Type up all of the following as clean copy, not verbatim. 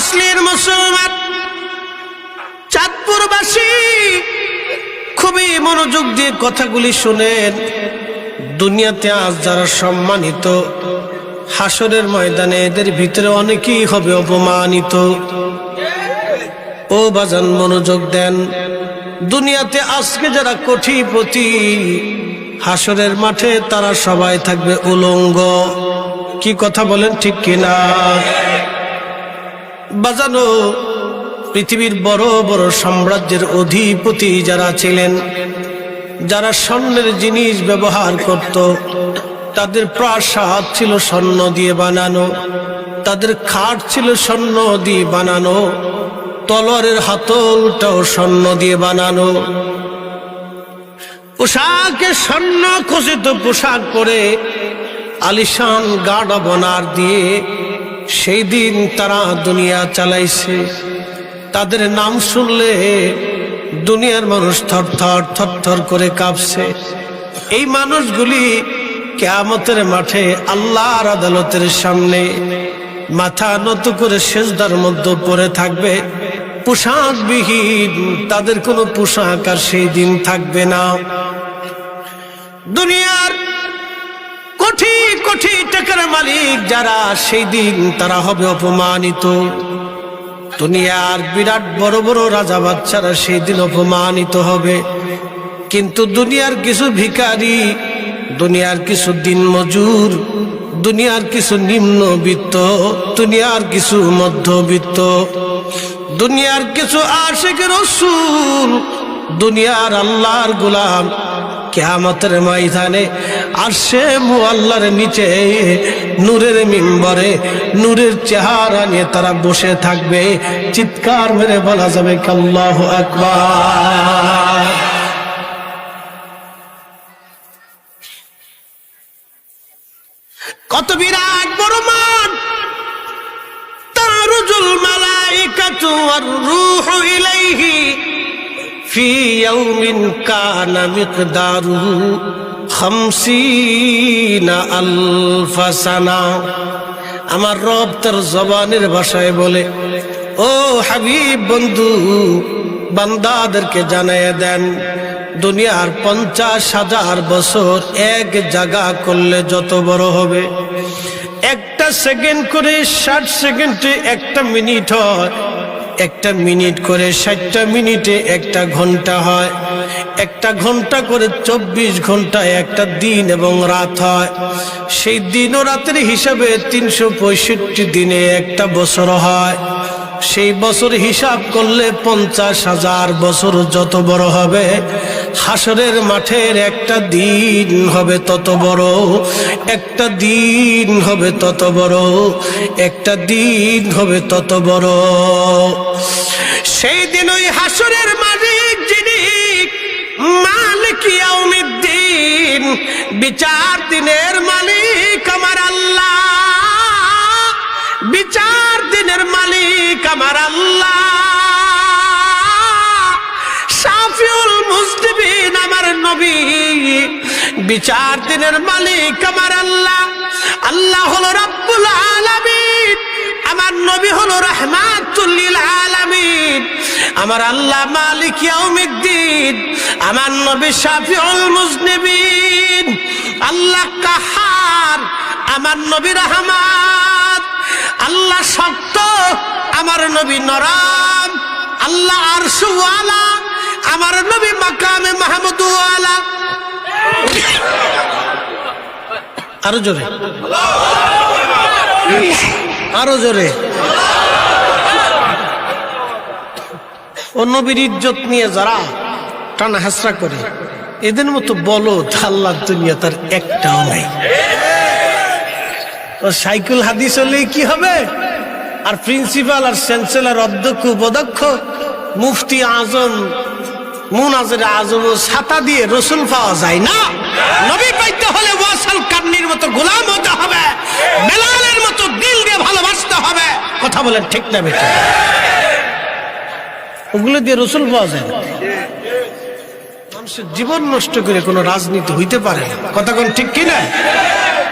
কাউখালীর মুসলমান চাঁদপুরবাসী খুবই মনোযোগ দিয়ে কথাগুলি শুনেন। দুনিয়াতে আজ যারা সম্মানিত, হাসরের ময়দানে এদের ভিতরে অনেকেই হবে অপমানিত। ও বাজান মনোযোগ দেন, দুনিয়াতে আজকে যারা কোটিপতি, হাসরের মাঠে তারা সবাই থাকবে উলঙ্গ। কি কথা বলেন ঠিক কিনা? বাজানো পৃথিবীর বড় বড় সাম্রাজ্যের অধিপতি যারা ছিলেন, যারা স্বর্ণের জিনিস ব্যবহার করত, তাদের প্রাসাদ ছিল স্বর্ণ দিয়ে বানানো, তাদের খাট ছিল স্বর্ণ দিয়ে বানানো, তলোয়ারের হাতলটাও স্বর্ণ দিয়ে বানানো, পোশাকে স্বর্ণ খচিত পোশাক পরে আলিশান গাড়া বনার দিয়ে সেই দিন তারা দুনিয়া চালাইছে। তাদের নাম শুনলে দুনিয়ার মানুষ থরথর থরথর করে কাঁপছে। এই মানুষগুলি কিয়ামতের মাঠে আল্লাহর আদালতের সামনে মাথা নত করে সিজদার মধ্যে পড়ে থাকবে, পোশাকবিহীন। তাদের কোনো পোশাক আর সেই দিন থাকবে না। দুনিয়ার কোটি কোটি টাকার মালিক যারা, সেই দিন তারা হবে অপমানিত। দুনিয়ার বিরাট বড় বড় রাজা বাচ্চারা সেই দিন অপমানিত হবে। কিন্তু দুনিয়ার কিছু ভিখারি, দুনিয়ার কিছু দিন মজুর, দুনিয়ার কিছু নিম্নবিত্ত, দুনিয়ার কিছু মধ্যবিত্ত, দুনিয়ার কিছু আশিক রাসূল, দুনিয়ার আল্লাহর গোলাম কিয়ামতের ময়দানে আরশে মুআল্লার নিচে নূরের মিম্বরে নূরের চেহারা নিয়ে তারা বসে থাকবে। চিৎকার মেরে বলা যাবে আল্লাহু আকবার। কত বিরাট বড় মাঠ! তারুজুল মালাইকাতু ওয়ার রূহু ইলাইহি ফি ইয়াউমিন কানা মিকদারুহু 50,000 সানা। আমার রব তার জবানের ভাষায় বলে, ও হাবিব বন্ধু, বান্দাদেরকে জানাইয়া দেন, দুনিয়ার 50,000 বছর এক জায়গা করলে যত বড় হবে। একটা সেকেন্ড করে 60 সেকেন্ডে একটা মিনিট হয়, একটা মিনিট করে 60টা মিনিটে একটা ঘন্টা হয়, একটা ঘন্টা করে 24 ঘন্টায় একটা দিন এবং রাত হয়। সেই দিন ও রাতের হিসাবে 365 দিনে একটা বছর হয়। সেই বছর হিসাব করলে 50,000 বছর যত বড় হবে, হাসরের মাঠের একটা দিন হবে তত বড়, একটা দিন হবে তত বড়, একটা দিন হবে তত বড়। সেই দিন ওই হাসরের মালিক যিনি মালিক ইয়াউমিদ্দিন, বিচার দিনের মালিক আমার আল্লাহ, বিচার দিনের মালিক আমার আল্লাহ, শাফিউল মুজনিবিন আমার নবী, বিচার দিনের মালিক আমার আল্লাহ। আল্লাহ হলো রব্বুল আলামিন, আমার নবী হলো রাহমাতুল লিল আলামিন। আমার আল্লাহ মালিক ইয়াউমিদ্দিন, আমার নবী শাফিউল মুজনিবিন। আল্লাহ কাহার, আমার নবী রহমান। আল্লাহ শক্ত, আমার নবী নরম। আল্লাহ আরশ ওয়ালা, আমার নবী মাকামে মাহমুদ ওয়ালা। আরো জোরে, আরো জোরে। ও নবীর ইজ্জত নিয়ে যারা টানা হাসরা করে, এদের মতো বলো আল্লাহর দুনিয়া তার একটাও নাই। ও সাইকুল হাদিস হলেই কি হবে? আর প্রিন্সিপাল আর চ্যান্সেলর, অধ্যক্ষ, উপাধ্যক্ষ, মুফতি আজম, মুনাজির আজম ছাতা দিয়ে রসুল পাওয়া যায় না। নবী পাইতে হলে ওয়াসাল কান্নির মতো গোলাম হতে হবে, বেলালের মতো দিল দিয়ে ভালোবাসতে হবে। কথা বলেন ঠিক না বেটা? ওগুলো দিয়ে রসুল পাওয়া যায় না। মানুষের জীবন নষ্ট করে কোনো রাজনীতি হইতে পারে না। কথা কোন ঠিক কিনা?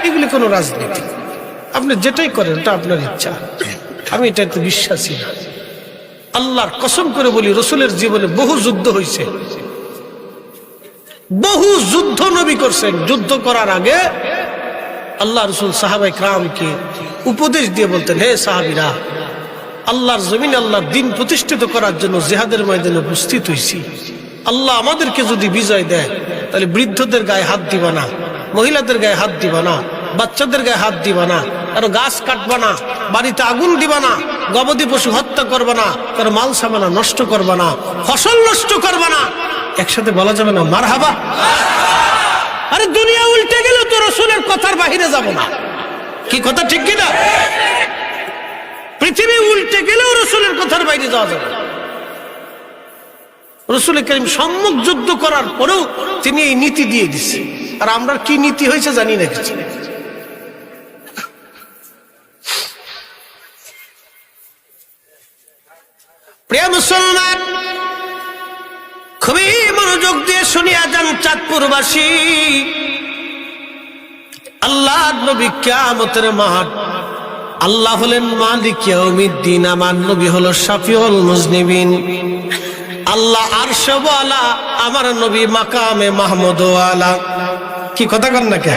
এগুলি কোনো রাজনীতি। আপনি যেটাই করেন ওটা আপনার ইচ্ছা। আমি এটাতে বিশ্বাসী না। আল্লাহর কসম করে বলি, রসুলের জীবনে বহু যুদ্ধ হয়েছে, বহু যুদ্ধ নবী করছেন। যুদ্ধ করার আগে আল্লাহ রসুল সাহাবায়ে কেরামকে উপদেশ দিয়ে বলতেন, হে সাহাবীরা, আল্লাহর জমিনে আল্লাহর দ্বীন প্রতিষ্ঠিত করার জন্য জিহাদের ময়দানে উপস্থিত হইছি। আল্লাহ আমাদেরকে যদি বিজয় দেয়, তাহলে বৃদ্ধদের গায়ে হাত দিবা না, মহিলাদের গায়ে হাত দিবা না, বাচ্চাদের গায়ে হাত দিবা না, কারো গাছ কাটবা না, বাড়িতে আগুন দিবা না, গবাদি পশু হত্যা করবা না, কারো মাল সামানা নষ্ট করবা না, ফসল নষ্ট করবা না। একসাথে বলা যাবে না মারহাবা? আরে দুনিয়া উল্টে গেলে তো রসুলের কথার বাহিরে যাব না। কি কথা ঠিক কিনা? পৃথিবী উল্টে গেলেও রসুলের কথার বাইরে যাওয়া যাবে। রসুল করিম সম্মুখ যুদ্ধ করার পরেও তিনি এই নীতি দিয়ে দিচ্ছে। আর আমরা কি নীতি হয়েছে জানি না কিছু। প্রিয় মুসলমান, খুবই মনোযোগ দিয়ে শুনিয়া যান চাঁদপুরবাসী। আল্লাহ নবী কিয়ামতের মাঠ, আল্লাহ হলেন মালিক ইয়াউমিদ্দিন, আমার নবী হলো শাফিউল মুজনিবিন। আল্লাহ আরশ ওয়ালা, আমার নবী মাকামে মাহমুদ ওয়ালা। কি কথা কন না কে?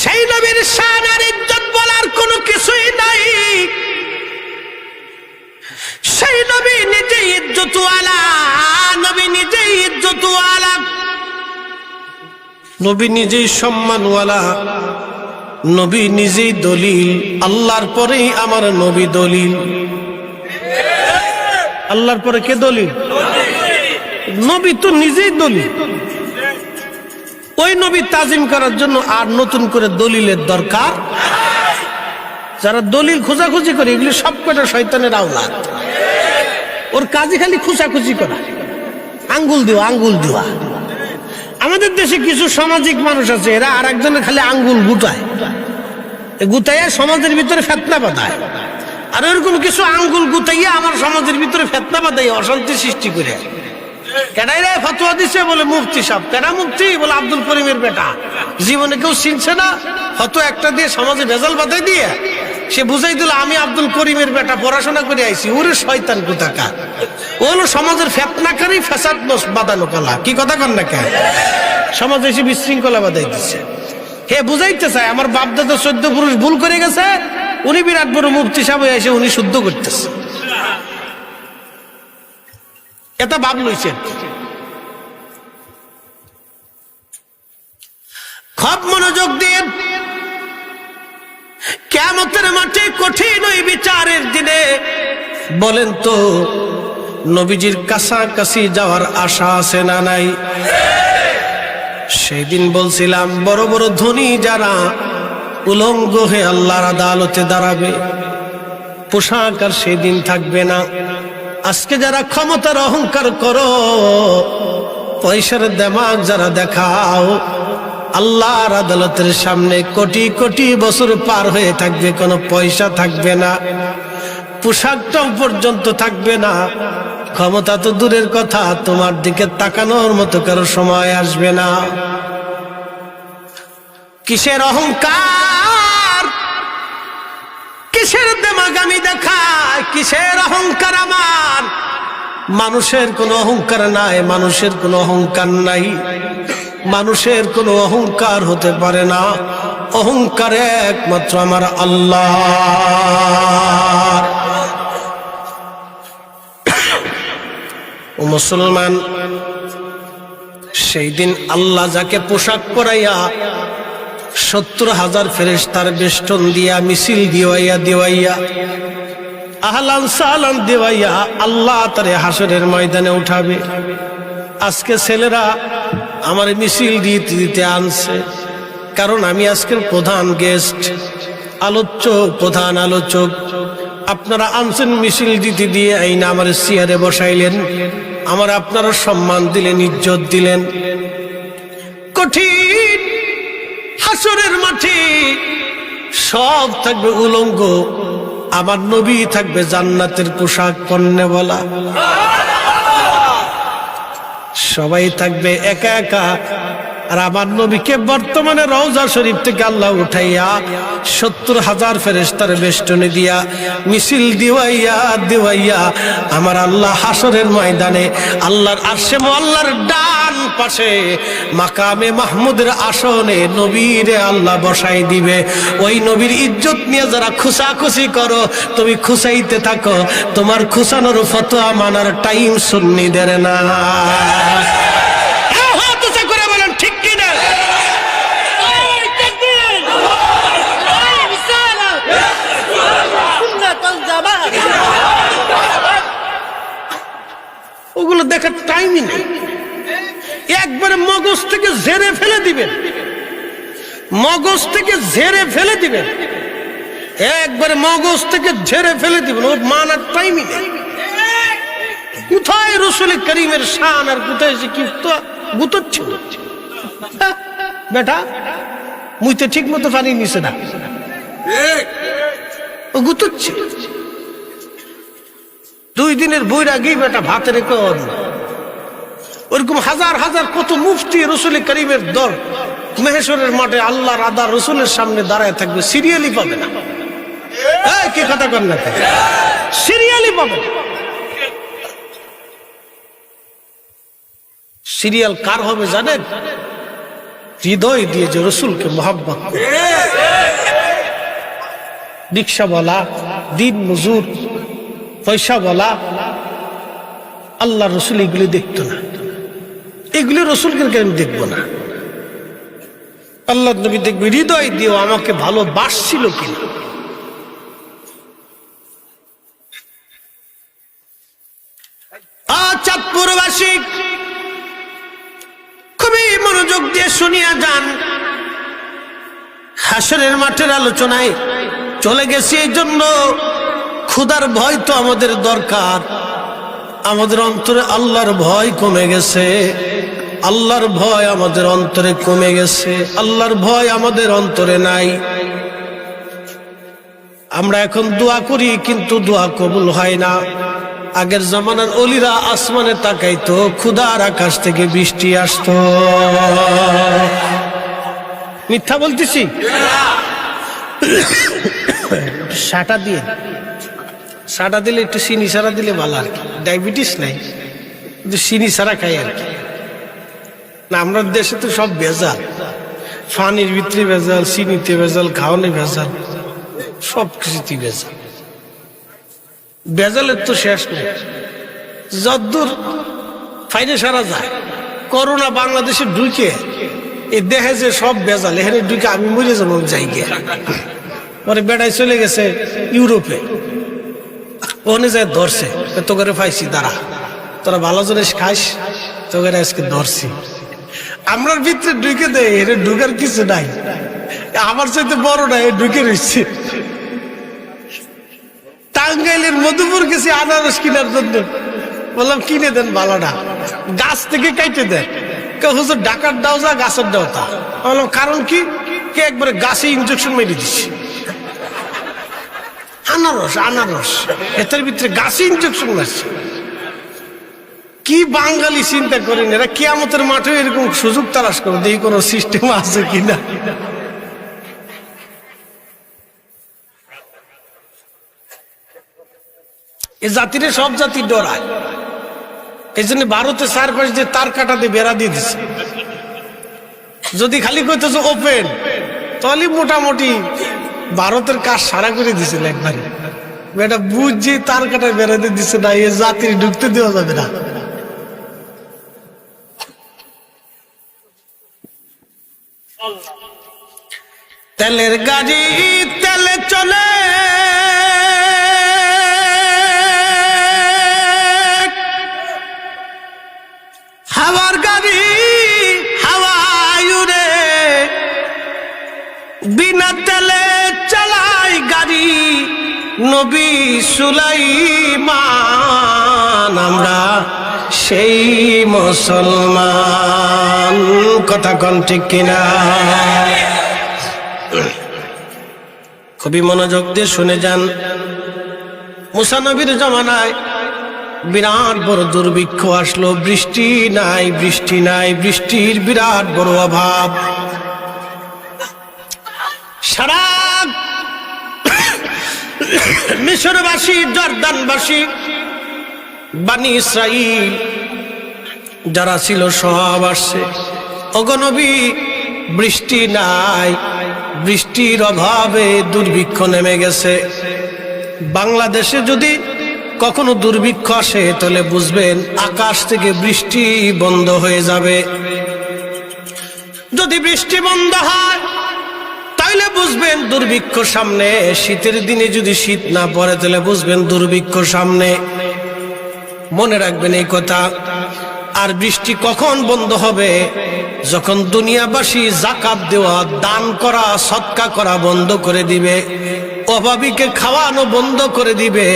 সেই নবীর শান আর ইজ্জত বলার কোনো কিছুই নাই। সেই নবী নিজেই ইজ্জত ওয়ালা, নবী নিজেই ইজ্জত ওয়ালা, নবী নিজেই সম্মানওয়ালা, নবী নিজেই দলিল। আল্লাহর পরেই আমার নবী দলিল। আল্লাহর পরে কে দলিল? নবী তো নিজেই দলিল। ওই নবী তাজিম করার জন্য আর নতুন করে দলিলের দরকার। যারা দলিল খোঁজাখুঁজি করে, এগুলি সব কটা শয়তানের আওলাদ। ওর কাজে খালি খোঁজাখুঁজি করা, আঙ্গুল দেওয়া, আঙ্গুল দেওয়া। আমাদের দেশে কিছু সামাজিক মানুষ আছে, এরা আর একজনের খালি আঙ্গুল গুটায়, গুতাইয়া সমাজের ভিতরে ফেতনা বাঁধায়। আর এরকম কিছু আঙ্গুল গুতাইয়া আমার সমাজের ভিতরে ফেতনা বাঁধাই, অশান্তি সৃষ্টি করে। কেডাই রে ফতোয়া দিছে? বলে মুফতি সাহেব। কেডা মুফতি? বলে আব্দুল করিমের বেটা। জীবনে কেউ চিনছে না, ফতোয়া একটা দিয়ে সমাজে ভেজাল বাঁধাই দিয়ে সে বুঝাই দিল আমি আব্দুল করিমের বেটা, পড়াশোনা করে আইছি। ওরে শয়তান কোথাকার! ও হলো সমাজের ফেতনাকারী, ফ্যাসাদ বাঁধানো কলা। কি কথা কন না কেন? সমাজে এসে বিশৃঙ্খলা বাঁধাই দিচ্ছে। হে বুঝাইতে চায় আমার বাপ দাদা 14 পুরুষ ভুল করে গেছে, উনি বিরাট বড় মুফতি সাহেব এসে উনি শুদ্ধ করতেছে। এটা ভাব লইছেন। খুব মনোযোগ দিয়ে কিয়ামতের মাঠে কঠিন ওই বিচারের দিনে বলেন তো, নবীজির কাছাকাছি যাওয়ার আশা আছে না নাই? সেই দিন বলছিলাম, বড় বড় ধনী যারা উলঙ্গ হয়ে আল্লাহর আদালতে দাঁড়াবে, পোশাক আর সেই দিন থাকবে না। আজকে যারা ক্ষমতার অহংকার করো, পয়সার দেমাগ যারা দেখাও, আল্লাহর আদালতের সামনে কোটি কোটি বছর পার হয়ে থাকবে, কোনো পয়সা থাকবে না, পোশাকটাও পর্যন্ত থাকবে না। ক্ষমতা তো দূরের কথা, তোমার দিকে তাকানোর মতো কারো সময় আসবে না। কিসের অহংকার, কিসের দেমাগামি দেখায়, কিসের অহংকার আমার? মানুষের কোনো অহংকার নাই, মানুষের কোনো অহংকার নাই, মানুষের কোনো অহংকার হতে পারে না। অহংকার একমাত্র আমার আল্লাহ। ও মুসলমান, সেই দিন আল্লাহ যাকে পোশাক পরাইয়া 70,000 ফেরেশতার বেষ্টন দিয়া, মিছিল দিওয়াইয়া আহলান সাহলান দেওয়াইয়া আল্লাহ তারে হাসরের ময়দানে উঠাবে। আজকে ছেলেরা আমার মিছিল দিতে দিতে আনছে, কারণ আমি আজকের প্রধান গেস্ট, প্রধান আলোচক। আপনারা আনছেন মিছিল দিতে দিয়ে, আইনা আমার চেয়ারে বসাইলেন, আমার আপনারা সম্মান দিলেন, ইজ্জত দিলেন। কঠিন হাসরের মাঠে সব থাকবে উলঙ্গ, আমার নবী থাকবে জান্নাতের পোশাক পরনে বলা। সবাই থাকবে একা একা, আর আমার নবীকে বর্তমানে রওজা শরীফ থেকে আল্লাহ উঠাইয়া 70,000 ফেরেশতার বেষ্টনী দিয়া মিছিল দিওয়াইয়া দিওয়াইয়া আমার আল্লাহ হাসরের ময়দানে আল্লাহর আরশে আল্লাহর ডান পাশে মাকামে মাহমুদের আসনে নবীরে আল্লাহ বসাই দিবে। ওই নবীর ইজ্জত নিয়ে যারা খুশাখুশি করো, তুমি খুশাইতে থাকো, তোমার খুশানোর ফতোয়া মানার টাইম সুন্নিদের না। করে বলেন ঠিক কিনা? ওগুলো দেখার টাইমই নেই। একবারে মগজ থেকে ঝেড়ে ফেলে দিবেন, মগজ থেকে ঝেড়ে ফেলে দিবেন, একবারে মগজ থেকে ঝেড়ে ফেলে দিবেন। ওর মানার টাইমই নেই। কোথায় রসুল করিমের শান আর কোথায় সে কি গুতোচ্ছে বেটা, মুইতে ঠিক মতো পানি নিছে না, ও গুতোচ্ছে। 2 দিনের বইয়ের আগেই বেটা ভাতে রেখে ওরকম হাজার হাজার কত মুফতি রসুল করিমের দল মেহেশ্বরের মাঠে আল্লাহর আদা রসুলের সামনে দাঁড়ায় থাকবে, সিরিয়ালি পাবে না। কি কথা কর না, সিরিয়ালি পাবে না। সিরিয়াল কার হবে জানেন? হৃদয় দিয়ে যে রসুলকে মহাব্বত করে। রিক্সা বলা, দিন মজুর, পয়সা বলা, আল্লাহ রসুল এগুলি দেখতো না। এগুলি রসুলকে আমি দেখবো না। আল্লাহ নবী দেখবে হৃদয় দিয়েও আমাকে ভালোবাসছিল কিনা। চাঁদপুরবাসী খুবই মনোযোগ দিয়ে শুনিয়া যান। হাসরের মাঠের আলোচনায় চলে গেছি এই জন্য ক্ষুধার ভয় তো আমাদের দরকার। আমাদের অন্তরে আল্লাহর ভয় কমে গেছে, আল্লাহর ভয় আমাদের অন্তরে কমে গেছে, আল্লাহর ভয় আমাদের অন্তরে নাই। আমরা এখন দোয়া করি কিন্তু দোয়া কবুল হয় না। আগের জামানার অলিরা আসমানে তাকাইতো, ক্ষুধার আকাশ থেকে বৃষ্টি আসতো। মিথ্যা বলতেছি? সাটা দিয়ে, সাটা দিলে একটু চিনি সারা দিলে ভালো আর কি। ডায়াবেটিস নাই, কিন্তু চিনি সারা খাই আর কি। না, আমরা দেশে তো সব ভেজাল, পানির ভিতরে ভেজাল, চিনিতে ভেজাল, খাওয়ানে ভেজাল, সব কিছুতেই ভেজাল। ভেজালের তো শেষ নেই। যদ্দূর ফাইনে সারা যায়, করোনা বাংলাদেশে ঢুকে এই দেখে যে সব ভেজাল, এখানে ঢুকে আমি মরে যাবো জায়গায়। পরে বেড়াই চলে গেছে ইউরোপে, ওখানে যায় ধরছে, তো করে পাইছি দাঁড়া, তোরা ভালো জিনিস খাইস, তো করে আজকে ধরছি। আমরার ভিতরে ঢুকে দেয়, এটা ঢুকার কিছু নাই, আমার চাইতে বড় নাই, ঢুকে রয়েছে। টাঙ্গাইলের মধুপুর গেছি আনারস কেনার জন্য, বললাম কিনে দেন ভালোটা, গাছ থেকে কাইটে দেন। হুজুর ডাকার দাও যা, গাছের দাও তা। বললাম কারণ কি? কে একবারে গাছে ইনজেকশন মেরে দিচ্ছে। আনারস আনারস, এটার ভিতরে গাছে ইনজেকশন মারছে। কি বাঙালি চিন্তা করেন, এরা কিয়ামতের মাঠে এরকম সুযোগ তালাশ করে, দেখি কোনো সিস্টেম আছে কিনা। এই জাতিরে সব জাতি ডরায়, এই জন্য ভারতে 4 দিয়ে তার কাটা দিয়ে বেড়া দিয়ে দিচ্ছে। যদি খালি কইতেছে ওপেন, তাহলে মোটামুটি ভারতের কাজ সারা করে দিছিল একবারে। এটা বুঝছি তার কাটায় বেড়া দিয়ে দিচ্ছে না, এই জাতির ঢুকতে দেওয়া যাবে না। তেলের গাড়ি তেলে চলে, হাওয়ার গাড়ি হাওয়ায় উড়ে, বিনা তেলে চালাই গাড়ি নবী সুলাইমান। আমরা সেই মুসলমান, কথা কোন ঠিক কিনা? খুবই মনোযোগ দিয়ে শুনে যান। মুসা নবীর জমানায় বিরাট বড় দুর্ভিক্ষ আসলো, বৃষ্টি নাই, বৃষ্টি নাই, বৃষ্টির বিরাট বড় অভাব। সারা মিশরবাসী, জর্দানবাসী, বনি ইসরাইল যারা ছিল সব আসছে, ওগো নবী বৃষ্টি নাই, বৃষ্টির অভাবে দুর্ভিক্ষ নেমে গেছে। বাংলাদেশে যদি কখনো দুর্ভিক্ষ আসে তাহলে বুঝবেন আকাশ থেকে বৃষ্টি বন্ধ হয়ে যাবে। যদি বৃষ্টি বন্ধ হয় তাহলে বুঝবেন দুর্ভিক্ষ সামনে। শীতের দিনে যদি শীত না পড়ে তাহলে বুঝবেন দুর্ভিক্ষ সামনে। মনে রাখবেন এই কথা। আর বৃষ্টি কখন বন্ধ হবে? যখন দুনিয়াবাসী যাকাত দেওয়া, দান করা, সদকা করা বন্ধ করে দিবে, অভাবীকে খাওয়ানো বন্ধ করে দিবে,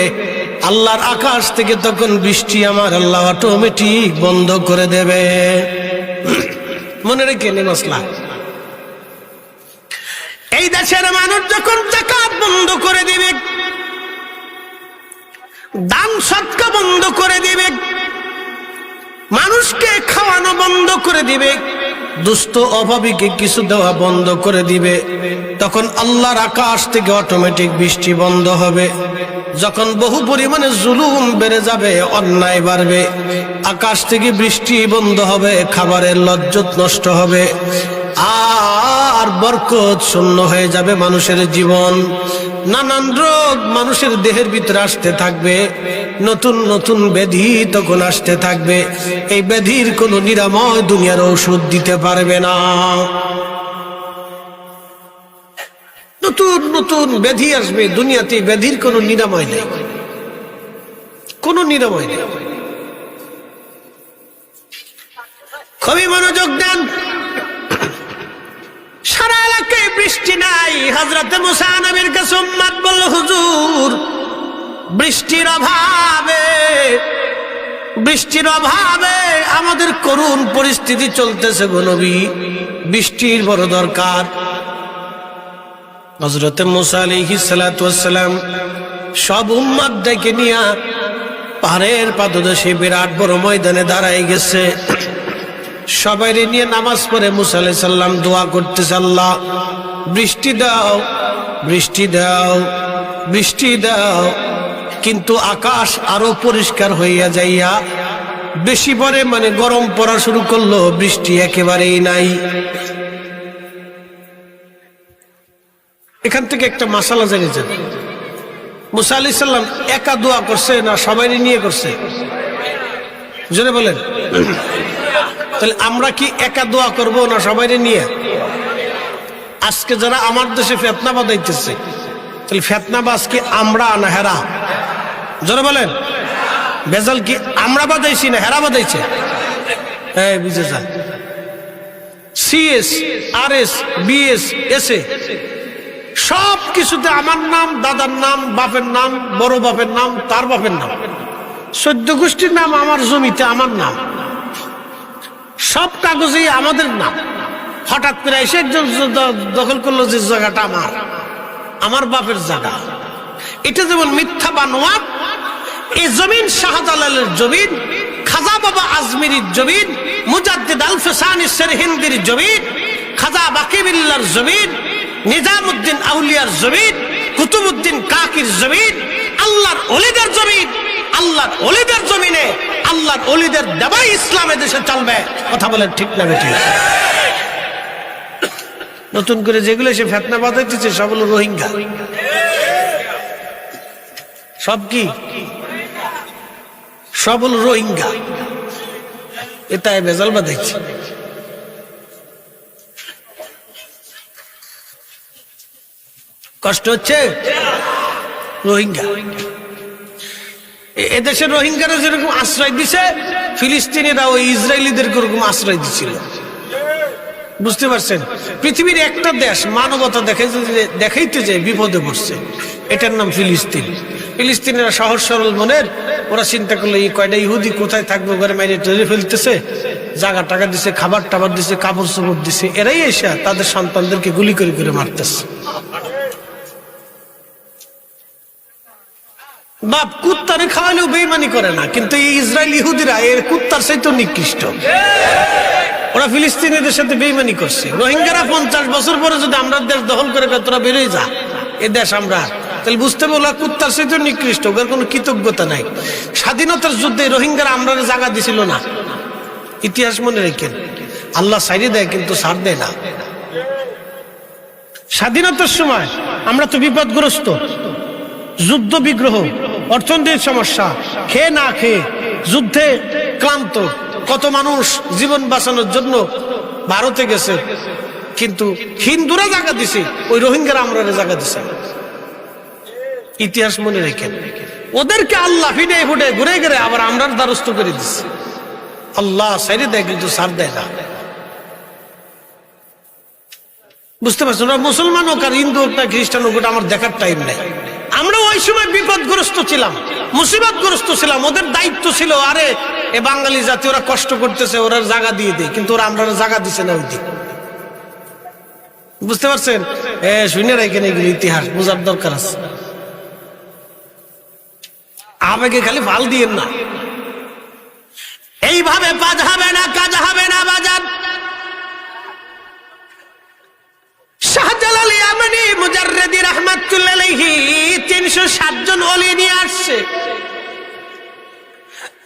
আল্লাহর আকাশ থেকে তখন বৃষ্টি আমার আল্লাহ অটোমেটিক বন্ধ করে দেবে। মনে রেখে নে মশলা। এই দেশের মানুষ যখন যাকাত বন্ধ করে দিবে, দান সদকা বন্ধ করে দিবে, মানুষকে খাওয়ানো বন্ধ করে দিবে, দুস্থ অভাবীকে কিছু দেওয়া বন্ধ করে দিবে, তখন আল্লাহর আকাশ থেকে অটোমেটিক বৃষ্টি বন্ধ হবে। যখন বহু পরিমাণে জুলুম বেড়ে যাবে, অন্যায় বাড়বে, আকাশ থেকে বৃষ্টি বন্ধ হবে, খাবারের লজ্জত নষ্ট হবে, আর বরকত শূন্য হয়ে যাবে মানুষের জীবন। নানান রোগ মানুষের দেহের ভিতরে আসতে থাকবে, নতুন নতুন ব্যাধি তখন আসতে থাকবে। এই ব্যাধির কোনো নিরাময় দুনিয়ার ঔষধ দিতে পারবে না। নতুন নতুন ব্যাধি আসবে দুনিয়াতে, ব্যাধির কোনো নিরাময় নেই, কোনো নিরাময় নেই। খুবই মনোযোগ দেন। সারা এলাকায় বৃষ্টি নাই। হযরত মুসা নবীর কাছে উম্মত বলল, হুজুর বৃষ্টির অভাবে, বৃষ্টির অভাবে আমাদের করুণ পরিস্থিতি চলতেছে গো নবী, বৃষ্টির বড় দরকার। হযরত মুসা আলাইহিস সালাতু ওয়াস সালাম সব উম্মত ডেকে নিয়ে পাহাড়ের পাদদেশে বিরাট বড় ময়দানে দাঁড়ায় গেছে। সবাই নিয়ে নামাজ পড়ে মুসা আলাইহিস সালাম দোয়া করতেছে, আল্লাহ বৃষ্টি দাও, বৃষ্টি দাও, বৃষ্টি দাও। কিন্তু আকাশ আরো পরিষ্কার হইয়া যাইয়া বেশি পরে মানে গরম পড়া শুরু করলো, বৃষ্টি একেবারেই নাই। এখান থেকে একটা মাসালা জেনে যান, মুসা আলাইহিস সালাম একা দোয়া করছে না সবাই নিয়ে করছে? জোরে বলেন। তাহলে আমরা কি একা দোয়া করব না সবাই নিয়ে? আজকে যারা আমার দেশে ফিতনা বাঁধাইতেছে, তাহলে ফিতনাবাজ কি আমরা না হেরা? জোরে বলেন। বেজাল কি আমরা বাঁধাইছি না হেরা বাঁধাইছে? হ্যাঁ বুঝে যান। সিএস, আরএস, বিএস, এসএ সব কিছুতে আমার নাম, দাদার নাম, বাপের নাম, বড় বাপের নাম, তার বাপের নাম, 14 গোষ্ঠীর নাম, আমার জমিতে আমার নাম, সব কাগজে আমাদের নাম। হঠাৎ করে এসে একজন দখল করলো যে জায়গাটা আমার, আমার বাপের জায়গা। এটা যেমন মিথ্যা বানোয়াট। এই জমিন শাহজালালের জমিন, খাজা বাবা আজমিরির জমিন, মুজাদ্দিদ আল ফিসানি সেরহিন্দির জমিন, খাজা বাকিবিল্লার জমিন, নিজামউদ্দিন আউলিয়ার জমিন, কুতুবউদ্দিন কাকির জমিন, আল্লাহর ওলিদের জমিন। আল্লাহর ওলিদের জমিনে আল্লাহর ওলিদের দেবাই ইসলামে দেশে চলবে। কথা বলেন ঠিক না বেঠিক? নতুন করে যেগুলো সে ফিতনা বাঁধাইতেছে সব হলো রোহিঙ্গা। সব কি? সব হলো রোহিঙ্গা। এটাই বেজাল বাঁধাইছে। কষ্ট হচ্ছে? রোহিঙ্গা। এদেশের রোহিঙ্গারা যেরকম আশ্রয় দিছে, ফিলিস্তিনিরা ওই ইসরায়েলিদের ওরকম আশ্রয় দিছিল। বুঝতে পারছেন? পৃথিবীর একটা দেশ মানবতা দেখাইতে যে বিপদে পড়ছে, এটার নাম ফিলিস্তিন। ফিলিস্তিনিরা সহজ সরল মনের, ওরা চিন্তা করলো এই কয়টা ইহুদি কোথায় থাকবে, ঘরে মাইরে টরে ফেলতেছে, জায়গা টাকা দিছে, খাবার টাবার দিছে, কাপড় চোপড় দিছে, এরাই এসে তাদের সন্তানদেরকে গুলি করে করে মারতেছে। বাপ কুত্তারে খাওয়ালেও বেইমানি করে না, কিন্তু এই ইসরায়েল ইহুদিরা এর কুত্তার চাইতে নিকৃষ্ট। ওরা ফিলিস্তিনিদের সাথে বেইমানি করছে। রোহিঙ্গারা 50 বছর পরে যদি আমরা দেশ দখল করে তোরা বেরোয় যা এ দেশ আমরা, তাহলে বুঝতে হবে ওরা কুত্তার চাইতে নিকৃষ্ট, ওদের কোনো কৃতজ্ঞতা নাই। স্বাধীনতার যুদ্ধে রোহিঙ্গারা আমরা জায়গা দিছিল না, ইতিহাস মনে রেখেন। আল্লাহ সাইডে দেয় কিন্তু ছাড় দেয় না। স্বাধীনতার সময় আমরা তো বিপদগ্রস্ত, যুদ্ধ বিগ্রহ, অর্থনৈতিক সমস্যা, খেয়ে না খেয়ে যুদ্ধে ক্লান্ত, কত মানুষ জীবন বাঁচানোর জন্য ভারতে গেছে, কিন্তু হিন্দুরা জায়গা দিছে, ওই রোহিঙ্গারা আমরা জায়গা দিছে। ইতিহাস মনে রেখেন। ওদেরকে আল্লাহ ফিডে ফুটে ঘুরে ঘুরে আবার আমরা দ্বারস্থ করে দিচ্ছে। আল্লাহ সাইডে দেয় কিন্তু ছাড় দেয় না। বুঝতে পারছো না? মুসলমান হোক আর হিন্দু হোক না খ্রিস্টান হোক, আমার দেখার টাইম নাই। আমরা ওই সময় বিপদগ্রস্ত ছিলাম, মুসিবতগ্রস্ত ছিলাম। ওদের দায়িত্ব ছিল, আরে এ বাঙালি জাতি ওরা কষ্ট করতেছে, ওরা জায়গা দিয়ে দেয়, কিন্তু ওরা আমরা জায়গা দিছে না ওই দিন। বুঝতে পারছেন? শুনে রাখেন, এগুলো ইতিহাস বোঝার দরকার আছে। আবেগে খালি ফাল দিয়েন না, এইভাবে কাজ হবে না, কাজ হবে না বাজার। শাহজালাল ইয়ামানি মুজাররিদি রাহমাতুল্লাহ আলাইহি 360 জন ওলি নিয়ে আসছে।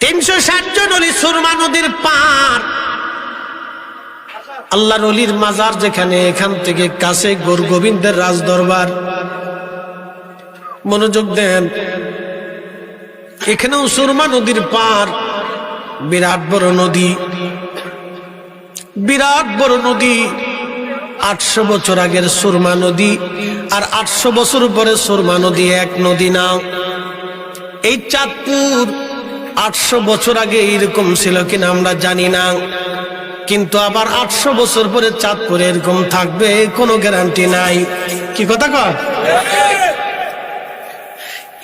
360 জন ওলি সুরমা নদীর পার। আল্লাহর ওলির মাজার যেখানে, এখান থেকে কাছে গৌর গোবিন্দের রাজ দরবার। মনোযোগ দেন, এখানেও সুরমা নদীর পার, বিরাট বড় নদী, বিরাট বড় নদী। 800 বছর আগের সুরমা নদী আর 800 বছর পরে সুরমা নদী এক নদী না। এই চাঁদপুর 800 বছর আগে এরকম ছিল কিনা আমরা জানি না, কিন্তু আবার 800 বছর পরে চাঁদপুর এরকম থাকবে কোনো গ্যারান্টি নাই। কি কথা কয়?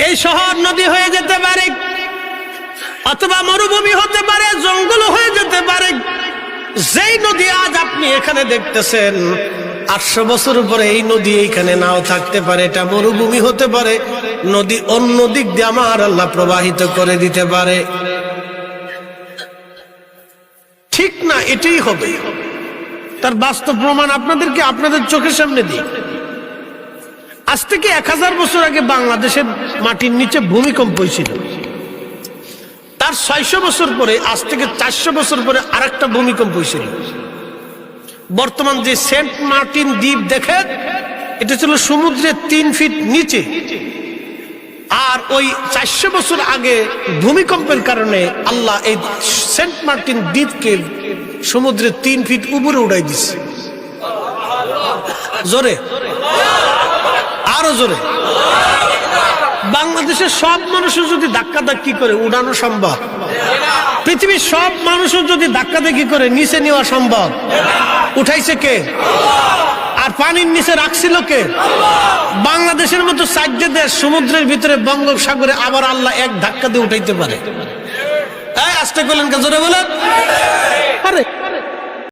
এই শহর নদী হয়ে যেতে পারে, অথবা মরুভূমি হতে পারে, জঙ্গল হয়ে যেতে পারে। যেই নদী আজ আপনি এখানে দেখতেছেন, 800 বছর পরে এই নদী এইখানে নাও থাকতে পারে, এটা মরুভূমি হতে পারে। নদী অন্য দিক দিয়ে আমার আল্লাহ প্রবাহিত করে দিতে পারে। ঠিক না? এটাই হবে। তার বাস্তব প্রমাণ আপনাদেরকে আপনাদের চোখের সামনে দিই। আজ থেকে 1000 বছর আগে বাংলাদেশের মাটির নিচে ভূমিকম্প হয়েছিল। তার 600 বছর পরে, আজ থেকে 400 বছর পরে আরেকটা ভূমিকম্প হয়েছিল। বর্তমান যে সেন্ট মার্টিন দ্বীপ দেখেন, এটা ছিল সমুদ্রের 3 ফিট নিচে। আর ওই 400 বছর আগে ভূমিকম্পের কারণে আল্লাহ এই সেন্ট মার্টিন দ্বীপকে সমুদ্রের 3 ফিট উপরে উঠাই দিচ্ছে। জোরে, আরো জোরে। বাংলাদেশের সব মানুষও যদি ধাক্কাধাক্কি করে উড়ানো সম্ভব? পৃথিবীর সব মানুষও যদি ধাক্কাধাক্কি করে নিচে নেওয়া সম্ভব? উঠাইছে কে? আর পানির নিচে রাখছিল কে? বাংলাদেশের মতো 4 দেশ সমুদ্রের ভিতরে বঙ্গোপসাগরে আবার আল্লাহ এক ধাক্কা দিয়ে উঠাইতে পারে। আসতে বলেন, জোরে বলেন। আরে